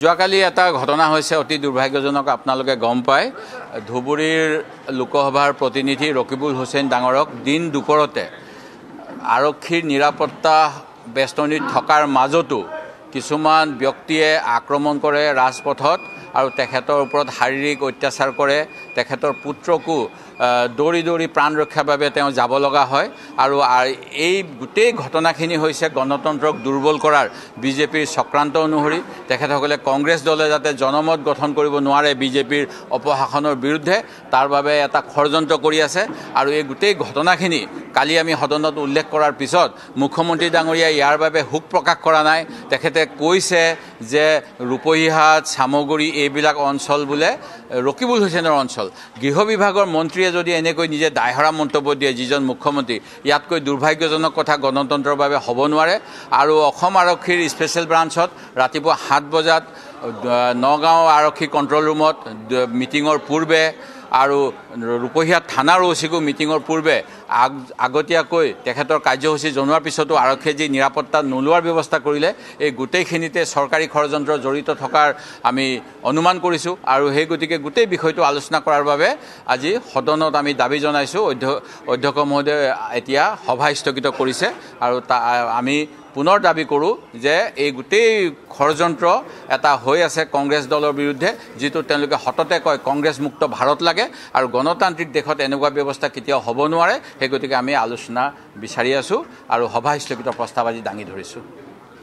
যোৱাকালি এটা ঘটনা হৈছে অতি দুৰ্ভাগ্যজনক আপোনালোকে গম পায় ধুবুৰীৰ লোকসভাৰ প্ৰতিনিধি ৰকিবুল হুছেইন ডাঙৰক দিন দুপৰতে আৰক্ষীৰ নিৰাপত্তা বেষ্টনীত থকাৰ মাজতো কিছুমান ব্যক্তিয়ে আক্ৰমণ কৰে ৰাজপথত আৰু তেখেতৰ ওপৰত শাৰীৰিক অত্যাচাৰ কৰে তেখেতৰ পুত্ৰকো দৌৰি দৌৰি প্ৰাণ ৰক্ষাৰ বাবে তেওঁ যাব লগা হয় আৰু এই গোটেই ঘটনাখিনি হৈছে গণতন্ত্ৰক দুৰ্বল কৰাৰ বিজেপিৰ চক্ৰান্ত অনুসৰি তেখেতসকলে কংগ্ৰেছ দলে যাতে জনমত গঠন কৰিব নোৱাৰে বিজেপিৰ অপশাসনৰ বিৰুদ্ধে তাৰ বাবে এটা ষড়যন্ত্ৰ কৰি আছে আৰু এই গোটেই ঘটনাখিনি কালি আমি সদনত উল্লেখ কৰাৰ পিছত মুখ্যমন্ত্ৰী ডাঙৰীয়াই ইয়াৰ বাবে হুক প্ৰকাশ কৰা নাই তেখেতে কৈছে যে ৰূপহীহাট চামগুৰি এইবিলাক অঞ্চল বোলে ৰকিবুল হুছেইনৰ অঞ্চল গৃহ বিভাগৰ মন্ত্ৰীয়ে যদি এনেকৈ নিজে দায়হৰা মন্তব্য দিয়ে যিজন মুখ্যমন্ত্ৰী ইয়াতকৈ দুৰ্ভাগ্যজনক কথা গণতন্ত্ৰৰ বাবে হ'ব নোৱাৰে আৰু অসম আৰক্ষীৰ স্পেচিয়েল ব্ৰাঞ্চত ৰাতিপুৱা 7 বজাত নগাঁও আৰক্ষী কণ্ট্ৰল ৰুমত মিটিঙৰ পূৰ্বে আৰু ৰূপহীহাট থানাৰ ওচিকো মিটিঙৰ পূৰ্বে আগতীয়াকৈ তেখেতৰ কাৰ্যসূচী জনোৱাৰ পিছতো আৰক্ষীয়ে যি নিৰাপত্তা নোলোৱাৰ ব্যৱস্থা কৰিলে এই গোটেইখিনিতে চৰকাৰী ষড়যন্ত্ৰ জড়িত থকাৰ আমি অনুমান কৰিছোঁ আৰু সেই গতিকে গোটেই বিষয়টো আলোচনা কৰাৰ বাবে আজি সদনত আমি দাবী জনাইছোঁ অধ্যক্ষ মহোদয়ে এতিয়া সভা স্থগিত কৰিছে আৰু আমি পুনৰ দাবী কৰোঁ যে এই গোটেই ষড়যন্ত্ৰ এটা হৈ আছে কংগ্ৰেছ দলৰ বিৰুদ্ধে যিটো তেওঁলোকে সততে কয় কংগ্ৰেছ মুক্ত ভাৰত লাগে আৰু গণতান্ত্ৰিক দেশত এনেকুৱা ব্যৱস্থা কেতিয়াও হ'ব নোৱাৰে সেই গতিকে আমি আলোচনা বিচাৰি আছোঁ আৰু সভা স্থগিত প্ৰস্তাৱ আজি দাঙি ধৰিছোঁ।